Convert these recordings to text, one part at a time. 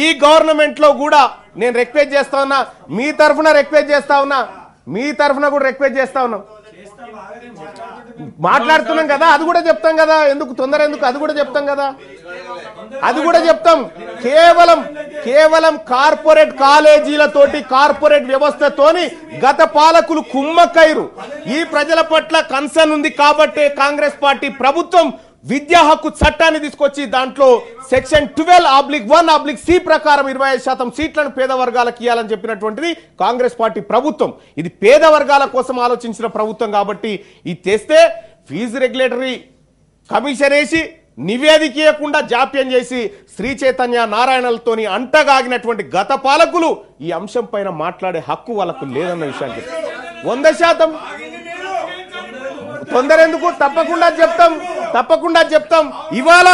ఈ గవర్నమెంట్ లో కూడా నేను రిక్వెస్ట్ చేస్తా ఉన్నా, మీ తరఫున రిక్వెస్ట్ చేస్తా ఉన్నా, మీ తరఫున కూడా రిక్వెస్ట్ చేస్తా ఉన్నాం. మాట్లాడుతున్నాం కదా, అది కూడా చెప్తాం కదా, ఎందుకు తొందర ఎందుకు, అది కూడా చెప్తాం కదా, అది కూడా చెప్తాం. కేవలం కార్పొరేట్ కాలేజీలతోటి కార్పొరేట్ వ్యవస్థతోని గత పాలకులు కుమ్మక్కైరు. ఈ ప్రజల పట్ల కన్సర్న్ ఉంది కాబట్టి కాంగ్రెస్ పార్టీ ప్రభుత్వం విద్యా హక్కు చట్టాన్ని తీసుకొచ్చి దాంట్లో సెక్షన్ 12(1)(c) ప్రకారం 25% సీట్లను పేద వర్గాలకు ఇవ్వాలని చెప్పినటువంటిది కాంగ్రెస్ పార్టీ ప్రభుత్వం. ఇది పేద వర్గాల కోసం ఆలోచించిన ప్రభుత్వం కాబట్టి ఇది తెస్తే ఫీజు రెగ్యులేటరీ కమిషన్ వేసి నివేదిక ఇవ్వకుండా జాప్యం చేసి శ్రీ చైతన్య నారాయణలతోని అంటగాగినటువంటి గత పాలకులు ఈ అంశం పైన మాట్లాడే హక్కు వాళ్ళకు లేదన్న విషయానికి 100% తొందర ఎందుకు, తప్పకుండా చెప్తాం. ఇవాళ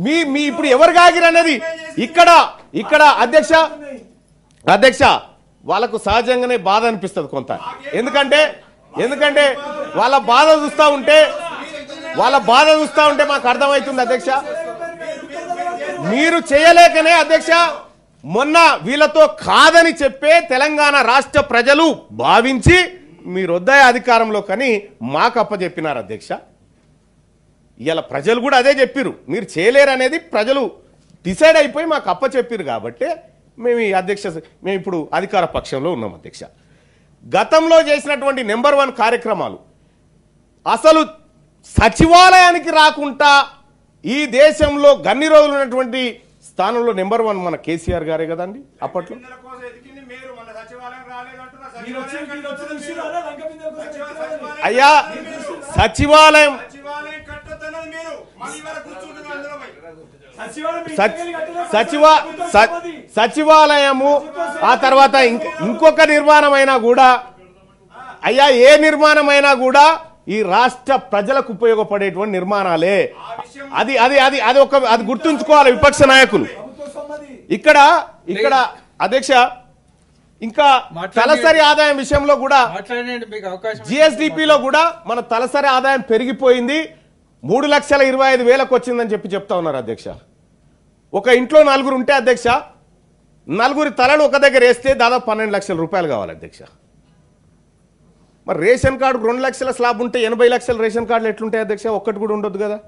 మీ ఇప్పుడు ఎవరు గాగిరు అనేది ఇక్కడ అధ్యక్ష వాళ్ళకు సహజంగానే బాధ అనిపిస్తుంది కొంత. ఎందుకంటే వాళ్ళ బాధ చూస్తూ ఉంటే మాకు అర్థమవుతుంది అధ్యక్ష. మీరు చేయలేకనే అధ్యక్ష మొన్న వీళ్ళతో కాదని చెప్పే తెలంగాణ రాష్ట్ర ప్రజలు భావించి మీరు వద్దాయి అధికారంలో కానీ మాకు అప్పచెప్పినారు అధ్యక్ష. ఇలా ప్రజలు కూడా అదే చెప్పిరు, మీరు చేయలేరు అనేది ప్రజలు డిసైడ్ అయిపోయి మాకు అప్పచెప్పిరు కాబట్టి మేము ఇప్పుడు అధికార పక్షంలో ఉన్నాం అధ్యక్ష. గతంలో చేసినటువంటి నెంబర్ 1 కార్యక్రమాలు అసలు సచివాలయానికి రాకుండా ఈ దేశంలో గన్ని రోజులు ఉన్నటువంటి స్థానంలో నెంబర్ 1 మన కేసీఆర్ గారే కదండి అప్పట్లో. అయ్యా సచివాలయము ఆ తర్వాత ఇంకొక నిర్మాణమైనా కూడా అయ్యా ఏ నిర్మాణమైనా కూడా ఈ రాష్ట్ర ప్రజలకు ఉపయోగపడేటువంటి నిర్మాణాలే. అది గుర్తుంచుకోవాలి విపక్ష నాయకులు. ఇక్కడ అధ్యక్ష ఇంకా తలసరి ఆదాయం విషయంలో కూడా జిఎస్డిపిలో కూడా మన తలసరి ఆదాయం పెరిగిపోయింది, 3,25,000 వచ్చిందని చెప్తా ఉన్నారు అధ్యక్ష. ఒక ఇంట్లో 4 ఉంటే అధ్యక్ష 4 తలలు ఒక దగ్గర వేస్తే దాదాపు 12 లక్షల రూపాయలు కావాలి అధ్యక్ష. మరి రేషన్ కార్డు 2 లక్షల స్లాబ్ ఉంటే 80 లక్షల రేషన్ కార్డులు ఎట్లుంటాయి అధ్యక్ష? ఒక్కటి కూడా ఉండొద్దు కదా.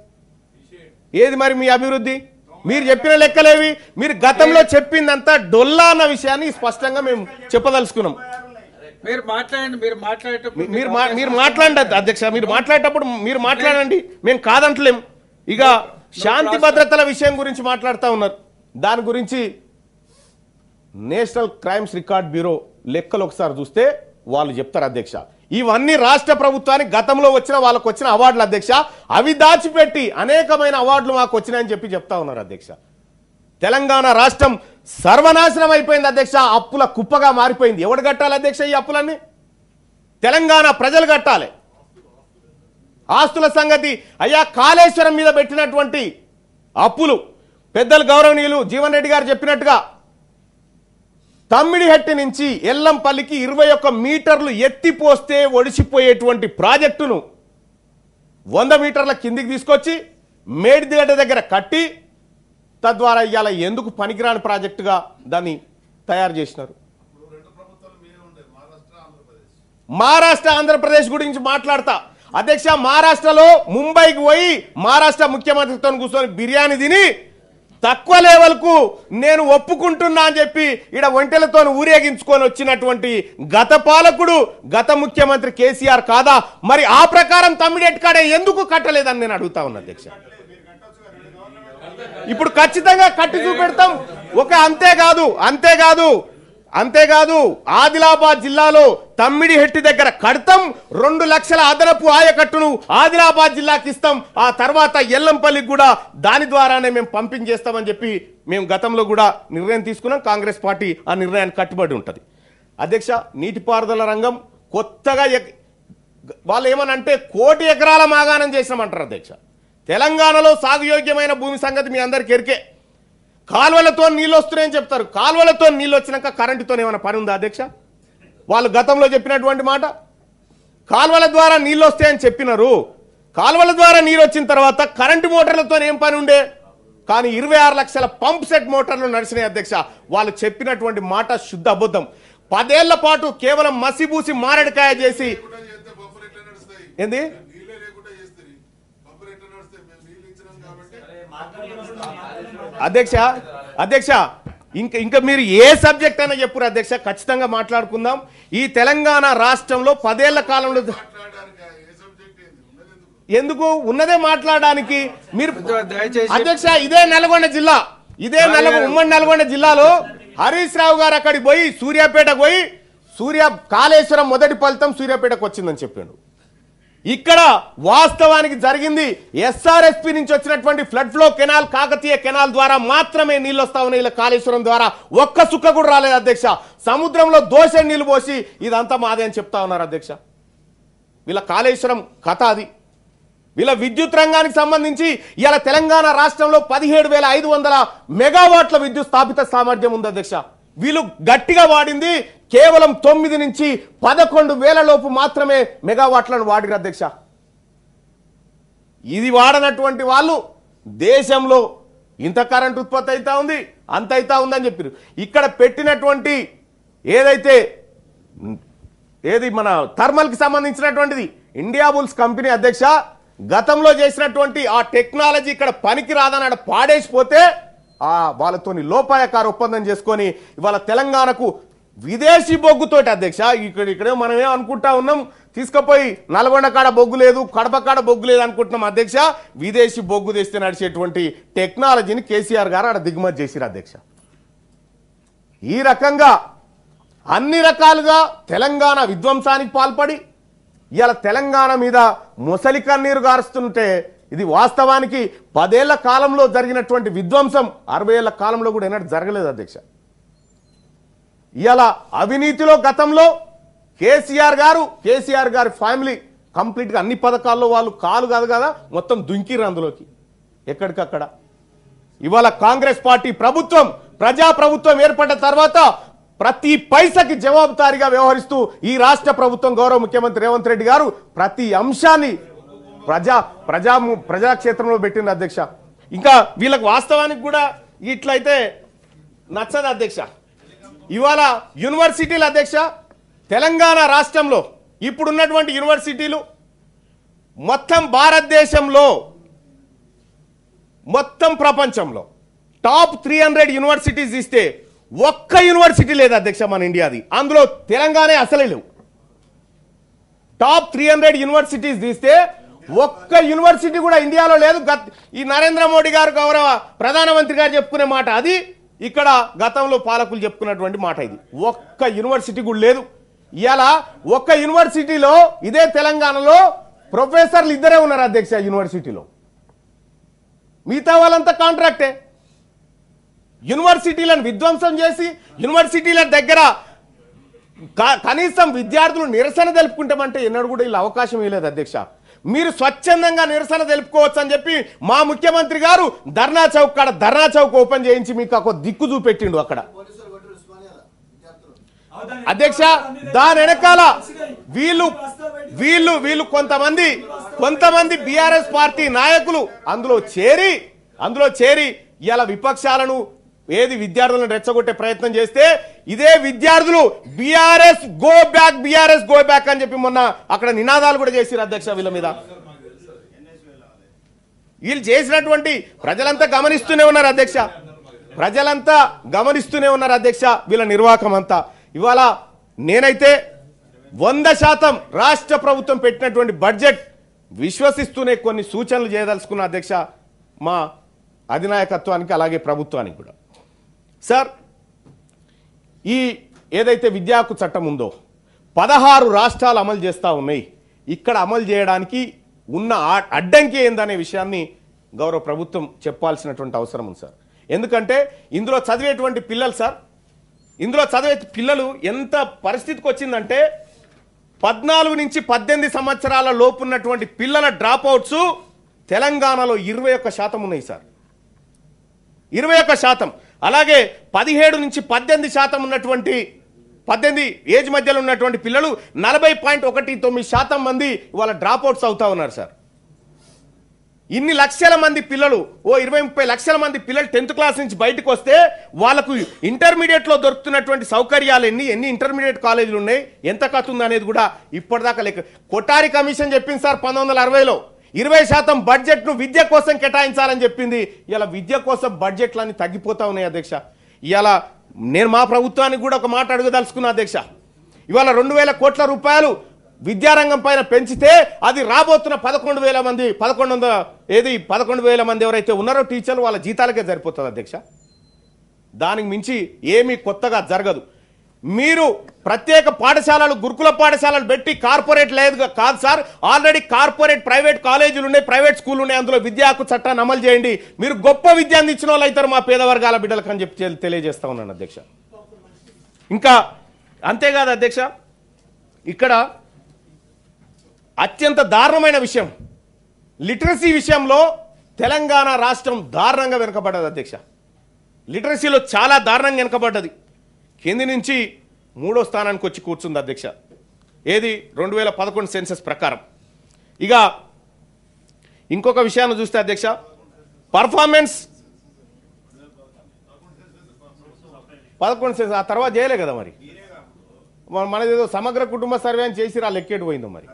ఏది మరి మీ అభివృద్ధి? మీరు చెప్పిన లెక్కలేవి? మీరు గతంలో చెప్పిందంతా డొల్లా అన్న విషయాన్ని స్పష్టంగా మేము చెప్పదలుచుకున్నాం. మీరు మాట్లాడండి అధ్యక్ష, మీరు మాట్లాడేటప్పుడు మీరు మాట్లాడండి, మేము కాదంటలేం. ఇక శాంతి భద్రతల విషయం గురించి మాట్లాడుతూ ఉన్నారు. దాని గురించి నేషనల్ క్రైమ్స్ రికార్డ్ బ్యూరో లెక్కలు ఒకసారి చూస్తే వాళ్ళు చెప్తారు అధ్యక్ష. ఇవన్నీ రాష్ట్ర ప్రభుత్వానికి గతంలో వాళ్ళకు వచ్చిన అవార్డులు అధ్యక్ష. అవి దాచిపెట్టి అనేకమైన అవార్డులు మాకు వచ్చినాయని చెప్తా ఉన్నారు అధ్యక్ష. తెలంగాణ రాష్ట్రం సర్వనాశనం అయిపోయింది అధ్యక్ష, అప్పుల కుప్పగా మారిపోయింది. ఎవడు కట్టాలి అధ్యక్ష ఈ అప్పులన్నీ? తెలంగాణ ప్రజలు కట్టాలి. ఆస్తుల సంగతి అయ్యా, కాళేశ్వరం మీద పెట్టినటువంటి అప్పులు పెద్దలు గౌరవనీయులు జీవన్ రెడ్డి గారు చెప్పినట్టుగా తమ్మిడిహట్టి నుంచి ఎల్లంపల్లికి 21 మీటర్లు ఎత్తిపోస్తే ఒడిసిపోయేటువంటి ప్రాజెక్టును 100 మీటర్ల కిందికి తీసుకొచ్చి మేడిదిగడ్డ దగ్గర కట్టి తద్వారా ఇవాళ ఎందుకు పనికిరాని ప్రాజెక్టుగా దాన్ని తయారు చేసినారు. మహారాష్ట్ర ఆంధ్రప్రదేశ్ గురించి మాట్లాడతా అధ్యక్ష. మహారాష్ట్రలో ముంబైకి పోయి మహారాష్ట్ర ముఖ్యమంత్రితో కూర్చొని బిర్యానీ తిని తక్కువ లెవెల్కు నేను ఒప్పుకుంటున్నా అని చెప్పి ఇక్కడ ఒంటెలతో ఊరేగించుకొని వచ్చినటువంటి గత పాలకుడు గత ముఖ్యమంత్రి కేసీఆర్ కాదా? మరి ఆ ప్రకారం తమ్మిడెట్ కాడే ఎందుకు కట్టలేదని నేను అడుగుతా ఉన్నా అధ్యక్ష. ఇప్పుడు ఖచ్చితంగా కట్టి చూపెడతాం. అంతేకాదు ఆదిలాబాద్ జిల్లాలో తమ్మిడిహెట్టి దగ్గర కడతాం, 2 లక్షల అదనపు ఆయకట్టును ఆదిలాబాద్ జిల్లాకి ఇస్తాం. ఆ తర్వాత ఎల్లంపల్లికి కూడా దాని ద్వారానే మేము పంపింగ్ చేస్తామని చెప్పి మేము గతంలో కూడా నిర్ణయం తీసుకున్నాం. కాంగ్రెస్ పార్టీ ఆ నిర్ణయానికి కట్టుబడి ఉంటుంది అధ్యక్ష. నీటిపారుదల రంగం కొత్తగా వాళ్ళు ఏమనంటే 1 కోటి ఎకరాల మాగాణం చేసినామంటారు అధ్యక్ష. తెలంగాణలో సాగుయోగ్యమైన భూమి సంగతి మీ అందరికీ ఎరికే. కాలువలతో నీళ్ళు వస్తున్నాయని చెప్తారు. కాలువలతో నీళ్ళు వచ్చినాక కరెంటుతో ఏమైనా పని ఉందా అధ్యక్ష? వాళ్ళు గతంలో చెప్పినటువంటి మాట కాలువల ద్వారా నీళ్ళు వస్తాయని చెప్పినారు. కాలువల ద్వారా నీళ్ళు వచ్చిన తర్వాత కరెంటు మోటార్లతో ఏం పని ఉండే? కానీ 26 లక్షల పంప్ సెట్ మోటార్లు నడిచినాయి అధ్యక్ష. వాళ్ళు చెప్పినటువంటి మాట శుద్ధ అబద్ధం. 10 ఏళ్ల పాటు కేవలం మసిబూసి మారడికాయ చేసి ఏంది అధ్యక్ష ఇంకా మీరు ఏ సబ్జెక్ట్ అయినా చెప్పురు అధ్యక్ష, ఖచ్చితంగా మాట్లాడుకుందాం. ఈ తెలంగాణ రాష్ట్రంలో 10 ఏళ్ల కాలంలో ఎందుకు ఉన్నదే మాట్లాడడానికి మీరు అధ్యక్ష. ఇదే నల్గొండ జిల్లా, ఉమ్మడి నల్గొండ జిల్లాలో హరీష్ రావు గారు అక్కడికి పోయి సూర్యాపేటకు పోయి కాళేశ్వరం మొదటి ఫలితం సూర్యాపేటకు వచ్చిందని చెప్పాడు. ఇక్కడ వాస్తవానికి జరిగింది ఎస్ఆర్ఎస్పీ నుంచి వచ్చినటువంటి flood flow canal, Kakatiya canal ద్వారా మాత్రమే నీళ్ళు వస్తా ఉన్నాయి. ఇలా కాళేశ్వరం ద్వారా ఒక్క సుక్క కూడా రాలేదు అధ్యక్ష. సముద్రంలో దోష నీళ్లు పోసి ఇదంతా మాదే అని చెప్తా ఉన్నారు అధ్యక్ష. వీళ్ళ కాళేశ్వరం కథ అది. వీళ్ళ విద్యుత్ రంగానికి సంబంధించి ఇలా తెలంగాణ రాష్ట్రంలో 17,500 మెగావాట్ల విద్యుత్ స్థాపిత సామర్థ్యం ఉంది అధ్యక్ష. వీళ్ళు గట్టిగా వాడింది కేవలం 9 నుంచి 11,000 లోపు మాత్రమే మెగావాట్లను వాడిరు అధ్యక్ష. ఇది వాడనటువంటి వాళ్ళు దేశంలో ఇంత కరెంట్ ఉత్పత్తి అవుతా ఉంది, అంత అవుతా ఉందని చెప్పారు. ఇక్కడ పెట్టినటువంటి ఏది మన థర్మల్కి సంబంధించినటువంటిది ఇండియా బుల్స్ కంపెనీ అధ్యక్ష, గతంలో చేసినటువంటి ఆ టెక్నాలజీ ఇక్కడ పనికి రాదని పాడేసిపోతే వాళ్ళతోని లోపాయకార ఒప్పందం చేసుకొని ఇవాళ తెలంగాణకు విదేశీ బొగ్గుతోటి అధ్యక్ష, ఇక్కడే మనమే అనుకుంటా ఉన్నాం తీసుకుపోయి నల్గొండ కాడ బొగ్గు లేదు, కడప కాడ బొగ్గు లేదు అనుకుంటున్నాం అధ్యక్ష. విదేశీ బొగ్గు తెస్తే నడిచేటువంటి టెక్నాలజీని కేసీఆర్ గారు ఆడ దిగుమతి చేసిరు అధ్యక్ష. ఈ రకంగా అన్ని రకాలుగా తెలంగాణ విధ్వంసానికి పాల్పడి ఇవాళ తెలంగాణ మీద ముసలి కన్నీరు గారుస్తుంటే ఇది వాస్తవానికి 10 ఏళ్ల కాలంలో జరిగినటువంటి విధ్వంసం 60 ఏళ్ల కాలంలో కూడా ఎన్నడూ జరగలేదు అధ్యక్ష. ఇవాళ అవినీతిలో గతంలో కేసీఆర్ గారి ఫ్యామిలీ కంప్లీట్గా అన్ని పథకాల్లో వాళ్ళు కాలు కాదు కదా మొత్తం దుంకిరు అందులోకి ఎక్కడికక్కడ. ఇవాళ కాంగ్రెస్ పార్టీ ప్రభుత్వం ప్రజాప్రభుత్వం ఏర్పడ్డ తర్వాత ప్రతి పైసకి జవాబుదారీగా వ్యవహరిస్తూ ఈ రాష్ట్ర ప్రభుత్వం గౌరవ ముఖ్యమంత్రి రేవంత్ రెడ్డి గారు ప్రతి అంశాన్ని ప్రజాక్షేత్రంలో పెట్టింది అధ్యక్ష. ఇంకా వీళ్ళకి వాస్తవానికి కూడా ఇట్లయితే నచ్చదు అధ్యక్ష. ఇవాళ యూనివర్సిటీలు అధ్యక్ష, తెలంగాణ రాష్ట్రంలో ఇప్పుడున్నటువంటి యూనివర్సిటీలు మొత్తం భారతదేశంలో మొత్తం ప్రపంచంలో టాప్ 300 యూనివర్సిటీస్ ఇస్తే ఒక్క యూనివర్సిటీ లేదు అధ్యక్ష మన ఇండియాది, అందులో తెలంగాణ అసలే లేవు. టాప్ 300 యూనివర్సిటీస్ తీస్తే ఒక్క యూనివర్సిటీ కూడా ఇండియాలో లేదు. ఈ నరేంద్ర మోడీ గారు గౌరవ ప్రధానమంత్రి గారు చెప్పుకునే మాట అది, ఇక్కడ గతంలో పాలకులు చెప్పుకున్నటువంటి మాట ఇది. ఒక్క యూనివర్సిటీ కూడా లేదు. ఇవాళ ఒక్క యూనివర్సిటీలో ఇదే తెలంగాణలో ప్రొఫెసర్లు 2 ఉన్నారు అధ్యక్ష యూనివర్సిటీలో, మిగతా వాళ్ళంతా కాంట్రాక్టే. యూనివర్సిటీలను విధ్వంసం చేసి యూనివర్సిటీల దగ్గర కనీసం విద్యార్థులు నిరసన తెలుపుకుంటామంటే ఎన్నడూ కూడా ఇలా అవకాశం ఇవ్వలేదు అధ్యక్ష. మీరు స్వచ్ఛందంగా నిరసన తెలుపుకోవచ్చు అని చెప్పి మా ముఖ్యమంత్రి గారు ధర్నా చౌక్ ఓపెన్ చేయించి మీకు ఒక దిక్కు చూపెట్టిండు అక్కడ అధ్యక్ష. దాని వెనకాల వీళ్ళు కొంతమంది బీఆర్ఎస్ పార్టీ నాయకులు అందులో చేరి ఇలా విపక్షాలను విద్యార్థులను రెచ్చగొట్టే ప్రయత్నం చేస్తే ఇదే విద్యార్థులు బీఆర్ఎస్ గో బ్యాక్ అని చెప్పి మొన్న అక్కడ నినాదాలు కూడా చేసిరు అధ్యక్ష. వీళ్ళ మీద వీళ్ళు చేసినటువంటి ప్రజలంతా గమనిస్తూనే ఉన్నారు అధ్యక్ష వీళ్ళ నిర్వాహకం అంతా. ఇవాళ నేనైతే 100% రాష్ట్ర ప్రభుత్వం పెట్టినటువంటి బడ్జెట్ విశ్వసిస్తూనే కొన్ని సూచనలు చేయదలుచుకున్న అధ్యక్ష మా అధినాయకత్వానికి అలాగే ప్రభుత్వానికి కూడా. సార్, ఈ ఏదైతే విద్యా హక్కు చట్టం ఉందో 16 రాష్ట్రాలు అమలు చేస్తూ ఉన్నాయి. ఇక్కడ అమలు చేయడానికి ఉన్న అడ్డంకి ఏందనే విషయాన్ని గౌరవ ప్రభుత్వం చెప్పాల్సినటువంటి అవసరం ఉంది సార్. ఎందుకంటే ఇందులో చదివేటువంటి పిల్లలు ఎంత పరిస్థితికి వచ్చిందంటే 14 నుంచి 18 సంవత్సరాల లోపు ఉన్నటువంటి పిల్లల డ్రాప్ అవుట్స్ తెలంగాణలో 21% ఉన్నాయి సార్, 21%. అలాగే 17 నుంచి 18% ఉన్నటువంటి 18 ఏజ్ మధ్యలో ఉన్నటువంటి పిల్లలు 40.19% మంది వాళ్ళ డ్రాప్ అవుట్స్ అవుతా ఉన్నారు సార్. ఇన్ని లక్షల మంది పిల్లలు, ఓ 20-30 లక్షల మంది పిల్లలు 10th క్లాస్ నుంచి బయటకు వస్తే వాళ్ళకు ఇంటర్మీడియట్లో దొరుకుతున్నటువంటి సౌకర్యాలు ఎన్ని ఇంటర్మీడియట్ కాలేజీలు ఉన్నాయి, ఎంత కథ ఉంది అనేది కూడా ఇప్పటిదాకా లెక్క. కొఠారి కమిషన్ చెప్పింది సార్ 1960లో 20% బడ్జెట్ను విద్య కోసం కేటాయించాలని చెప్పింది. ఇలా విద్య కోసం బడ్జెట్లన్నీ తగ్గిపోతా ఉన్నాయి అధ్యక్ష. ఇలా నేను మా ప్రభుత్వానికి కూడా ఒక మాట అడగదలుచుకున్నా అధ్యక్ష. ఇవాళ 2,000 కోట్ల రూపాయలు విద్యారంగం పైన పెంచితే అది రాబోతున్న 11,000 మంది 11,000 మంది ఎవరైతే ఉన్నారో టీచర్లు వాళ్ళ జీతాలకే సరిపోతుంది అధ్యక్ష. దానికి మించి ఏమీ కొత్తగా జరగదు. మీరు ప్రత్యేక పాఠశాలలు, గురుకుల పాఠశాలలు పెట్టి కార్పొరేట్ లేదు కాదు సార్, ఆల్రెడీ కార్పొరేట్ ప్రైవేట్ కాలేజీలు ఉన్నాయి, ప్రైవేట్ స్కూళ్ళు ఉన్నాయి, అందులో విద్యా హక్కు చట్టాన్ని అమలు చేయండి. మీరు గొప్ప విద్య అందించిన వాళ్ళు అవుతారు మా పేద వర్గాల బిడ్డలకు అని చెప్పి తెలియజేస్తా ఉన్నాను అధ్యక్ష. ఇంకా అంతేకాదు అధ్యక్ష, ఇక్కడ అత్యంత దారుణమైన విషయం, లిటరసీ విషయంలో తెలంగాణ రాష్ట్రం దారుణంగా వెనుకబడ్డది అధ్యక్ష. లిటరసీలో చాలా దారుణంగా వెనుకబడ్డది. కింది నుంచి 3వ స్థానానికి వచ్చి కూర్చుంది అధ్యక్ష. ఏది 2011 సెన్సస్ ప్రకారం. ఇక ఇంకొక విషయాన్ని చూస్తే అధ్యక్ష, పర్ఫార్మెన్స్ 11 సెన్సస్ ఆ తర్వాత చేయలే కదా మరి. మనదేదో సమగ్ర కుటుంబ సర్వే అని చేసి ఆ లెక్కేటు పోయిందో మరి.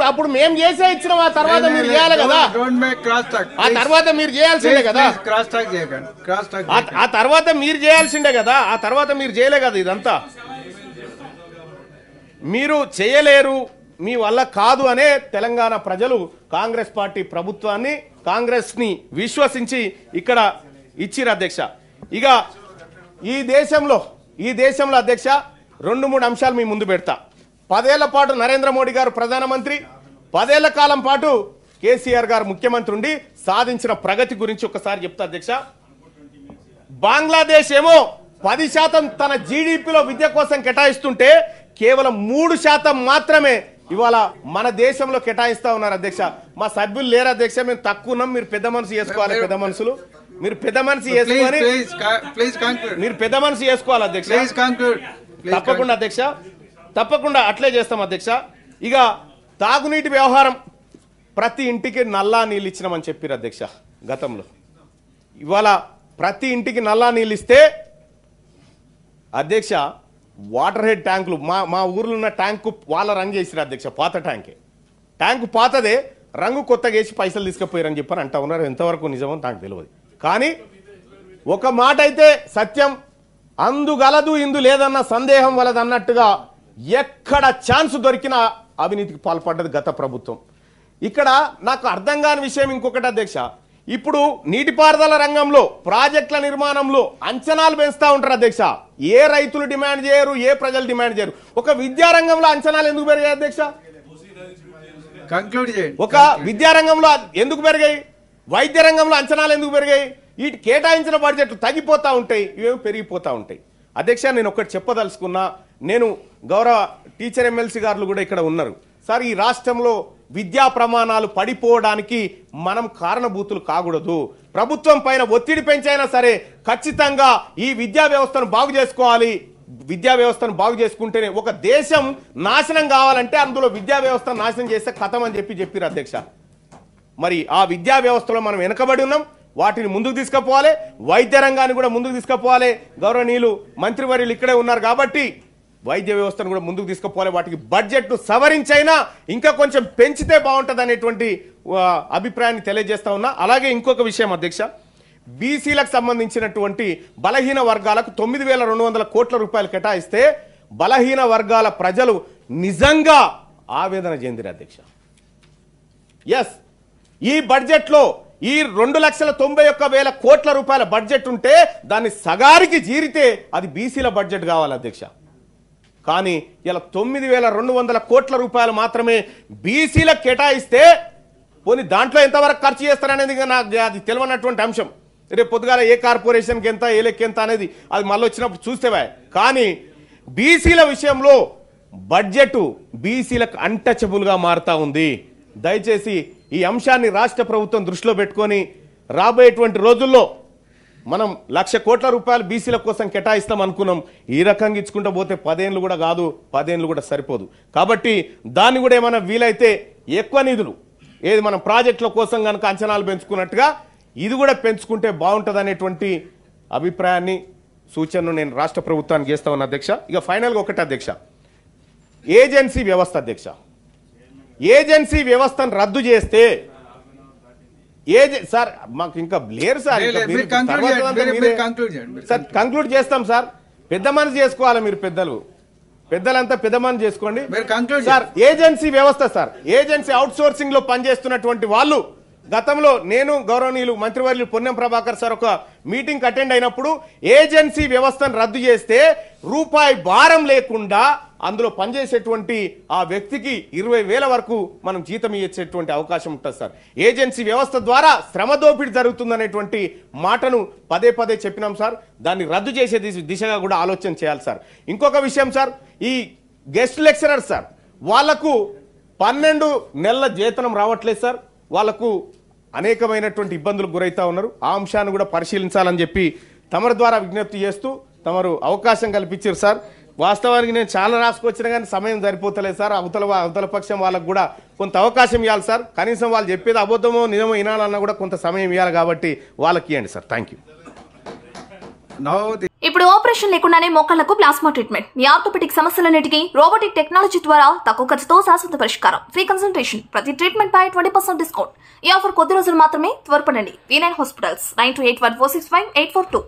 అప్పుడు మేము చేసే ఇచ్చినాం, ఆ తర్వాత మీరు చేయాలి కదా, ఆ తర్వాత మీరు చేయాల్సిందే కదా, ఆ తర్వాత మీరు చేయాల్సిందే కదా, ఆ తర్వాత మీరు చేయలే కదా. ఇదంతా మీరు చేయలేరు, మీ వల్ల కాదు అనే తెలంగాణ ప్రజలు కాంగ్రెస్ పార్టీ ప్రభుత్వాన్ని, కాంగ్రెస్ని విశ్వసించి ఇక్కడ ఇచ్చిరు అధ్యక్ష. ఇక ఈ దేశంలో అధ్యక్ష 2-3 అంశాలు మీ ముందు పెడతా. 10 ఏళ్ల పాటు నరేంద్ర మోడీ గారు ప్రధానమంత్రి, 10 ఏళ్ల కాలం పాటు కేసీఆర్ గారు ముఖ్యమంత్రి ఉండి సాధించిన ప్రగతి గురించి ఒకసారి చెప్తా అధ్యక్ష. బంగ్లాదేశ్ ఏమో 10% తన జీడిపిలో విద్య కోసం కేటాయిస్తుంటే కేవలం 3% మాత్రమే ఇవాళ మన దేశంలో కేటాయిస్తా ఉన్నారు అధ్యక్ష. మా సభ్యులు లేరు అధ్యక్ష, మేము తక్కువ ఉన్నాం. మీరు పెద్ద మనసు చేసుకోవాలి, పెద్ద మనసులు మీరు పెద్ద మనసు చేసుకొని మీరు పెద్ద మనసు చేసుకోవాలి అధ్యక్ష. తప్పకుండా అధ్యక్ష, తప్పకుండా అట్లే చేస్తాం అధ్యక్ష. ఇక తాగునీటి వ్యవహారం, ప్రతి ఇంటికి నల్లా నీళ్ళు ఇచ్చినామని చెప్పారు అధ్యక్ష గతంలో. ఇవాళ ప్రతి ఇంటికి నల్లా నీళ్ళు ఇస్తే అధ్యక్ష వాటర్ హెడ్ ట్యాంకులు మా ఊర్లో ఉన్న ట్యాంకు వాళ్ళ రంగు వేసిరు అధ్యక్ష. పాత ట్యాంకు పాతదే, రంగు కొత్తగా వేసి పైసలు తీసుకుపోయారని చెప్పారు అంటా ఉన్నారు. ఎంతవరకు నిజమో నాకు తెలియదు. కానీ ఒక మాట అయితే సత్యం, అందుగలదు ఇందు లేదన్న సందేహం వలదన్నట్టుగా ఎక్కడ ఛాన్స్ దొరికినా అవినీతికి పాల్పడ్డది గత ప్రభుత్వం. ఇక్కడ నాకు అర్థం కాని విషయం ఇంకొకటి అధ్యక్ష, ఇప్పుడు నీటిపారుదల రంగంలో ప్రాజెక్టుల నిర్మాణంలో అంచనాలు పెంచుతా ఉంటారు అధ్యక్ష. ఏ రైతులు డిమాండ్ చేయరు, ఏ ప్రజలు డిమాండ్ చేయరు. ఒక విద్యారంగంలో అంచనాలు ఎందుకు పెరిగాయి అధ్యక్ష? ఒక విద్యారంగంలో ఎందుకు పెరిగాయి? వైద్య రంగంలో అంచనాలు ఎందుకు పెరిగాయి? వీటి కేటాయించిన బడ్జెట్లు తగ్గిపోతూ ఉంటాయి, ఇవేమో పెరిగిపోతూ ఉంటాయి. అధ్యక్ష నేను ఒకటి చెప్పదలుచుకున్నా, నేను గౌరవ టీచర్ ఎమ్మెల్సీ గారు కూడా ఇక్కడ ఉన్నారు సార్. ఈ రాష్ట్రంలో విద్యా ప్రమాణాలు పడిపోవడానికి మనం కారణభూతులు కాకూడదు. ప్రభుత్వం పైన ఒత్తిడి పెంచైనా సరే ఖచ్చితంగా ఈ విద్యా వ్యవస్థను బాగు చేసుకోవాలి. విద్యా వ్యవస్థను బాగు చేసుకుంటేనే ఒక దేశం నాశనం కావాలంటే అందులో విద్యా వ్యవస్థను నాశనం చేస్తే కథం అని చెప్పారు అధ్యక్ష. మరి ఆ విద్యా వ్యవస్థలో మనం వెనకబడి ఉన్నాం, వాటిని ముందుకు తీసుకుపోవాలి. వైద్య రంగాన్ని కూడా ముందుకు తీసుకుపోవాలి. గౌరవనీయులు మంత్రివర్యులు ఇక్కడే ఉన్నారు కాబట్టి వైద్య వ్యవస్థను కూడా ముందుకు తీసుకుపోవాలి. వాటికి బడ్జెట్ను సవరించైనా ఇంకా కొంచెం పెంచితే బాగుంటుంది అనేటువంటి అభిప్రాయాన్ని తెలియజేస్తా ఉన్నా. అలాగే ఇంకొక విషయం అధ్యక్ష, బీసీలకు సంబంధించినటువంటి బలహీన వర్గాలకు 9,200 కోట్ల రూపాయలు కేటాయిస్తే బలహీన వర్గాల ప్రజలు నిజంగా ఆవేదన చెందిరు అధ్యక్ష. ఎస్, ఈ బడ్జెట్లో ఈ 2,91,000 కోట్ల రూపాయల బడ్జెట్ ఉంటే దాన్ని సగారికి జీరితే అది బీసీల బడ్జెట్ కావాలి అధ్యక్ష. కానీ ఇలా 9,200 కోట్ల రూపాయలు మాత్రమే బీసీలకు కేటాయిస్తే పోనీ దాంట్లో ఎంతవరకు ఖర్చు చేస్తారనేది నాకు అది తెలియనటువంటి అంశం. రేపు పొద్దుగాల ఏ కార్పొరేషన్కి ఎంత, ఏ లెక్క ఎంత అనేది అది మళ్ళీ వచ్చినప్పుడు చూస్తేవా. కానీ బీసీల విషయంలో బడ్జెట్ బీసీలకు అన్టచబుల్గా మారుతా ఉంది. దయచేసి ఈ అంశాన్ని రాష్ట్ర ప్రభుత్వం దృష్టిలో పెట్టుకొని రాబోయేటువంటి రోజుల్లో మనం 1,00,000 కోట్ల రూపాయలు బీసీల కోసం కేటాయిస్తాం అనుకున్నాం. ఈ రకంగా ఇచ్చుకుంటూ పోతే 10 ఏళ్ళు కూడా కాదు, 10 ఏళ్ళు కూడా సరిపోదు. కాబట్టి దాన్ని కూడా ఏమైనా వీలైతే ఎక్కువ నిధులు ఏది మనం ప్రాజెక్టుల కోసం కనుక అంచనాలు పెంచుకున్నట్టుగా ఇది కూడా పెంచుకుంటే బాగుంటుంది అనేటువంటి అభిప్రాయాన్ని సూచనను నేను రాష్ట్ర ప్రభుత్వానికి చేస్తా ఉన్నా అధ్యక్ష. ఇక ఫైనల్గా ఒకటి అధ్యక్ష, ఏజెన్సీ వ్యవస్థ అధ్యక్ష, ఏజెన్సీ వ్యవస్థను రద్దు చేస్తే సార్ మాకు ఇంకా లేరు సార్, సార్ కంక్లూడ్ చేస్తాం సార్. పెద్ద మనసు చేసుకోవాలి మీరు, పెద్దలంతా పెద్ద మనసు చేసుకోండి సార్. ఏజెన్సీ వ్యవస్థ సార్, ఏజెన్సీ అవుట్ సోర్సింగ్ లో పనిచేస్తున్నటువంటి వాళ్ళు గతంలో నేను గౌరవనీయులు మంత్రివర్యులు పొన్నం ప్రభాకర్ సార్ ఒక మీటింగ్ అటెండ్ అయినప్పుడు ఏజెన్సీ వ్యవస్థను రద్దు చేస్తే రూపాయి భారం లేకుండా అందులో పనిచేసేటువంటి ఆ వ్యక్తికి 20,000 వరకు మనం జీతం ఇచ్చేటువంటి అవకాశం ఉంటుంది సార్. ఏజెన్సీ వ్యవస్థ ద్వారా శ్రమ దోపిడీ జరుగుతుందనేటువంటి మాటను పదే పదే చెప్పినాం సార్. దాన్ని రద్దు చేసే దిశగా కూడా ఆలోచన చేయాలి సార్. ఇంకొక విషయం సార్, ఈ గెస్ట్ లెక్చరర్ సార్ వాళ్లకు 12 నెలల వేతనం రావట్లేదు సార్. వాళ్లకు అనేకమైనటువంటి ఇబ్బందులకు గురైతా ఉన్నారు. ఆ అంశాన్ని కూడా పరిశీలించాలని చెప్పి తమరి ద్వారా విజ్ఞప్తి చేస్తూ తమరు అవకాశం కల్పించారు సార్. వాస్తవానికి నేను చాలా రాసుకొచ్చినా కానీ సమయం సరిపోతలేదు సార్. అవతల పక్షం వాళ్ళకు కూడా కొంత అవకాశం ఇవ్వాలి సార్. కనీసం వాళ్ళు చెప్పేది అబద్ధమో నిజమో వినాలన్నా కూడా కొంత సమయం ఇవ్వాలి కాబట్టి వాళ్ళకి ఇవ్వండి సార్. Thank you. ఇప్పుడు ఆపరేషన్ లేకుండానే మోకాళ్లకు ప్లాస్మా ట్రీట్మెంట్, మీ ఆర్థోపెటిక్ సమస్యలన్నిటికీ రోబోటిక్ టెక్నాలజీ ద్వారా తక్కువ ఖర్చుతో శాశ్వత పరిష్కారం, ఫ్రీ కన్సల్టేషన్, ప్రతి ట్రీట్మెంట్ పై 20% డిస్కౌంట్. ఈ ఆఫర్ కొద్ది రోజులు మాత్రమే, త్వరపడండి. V9 hospitals 9281465842.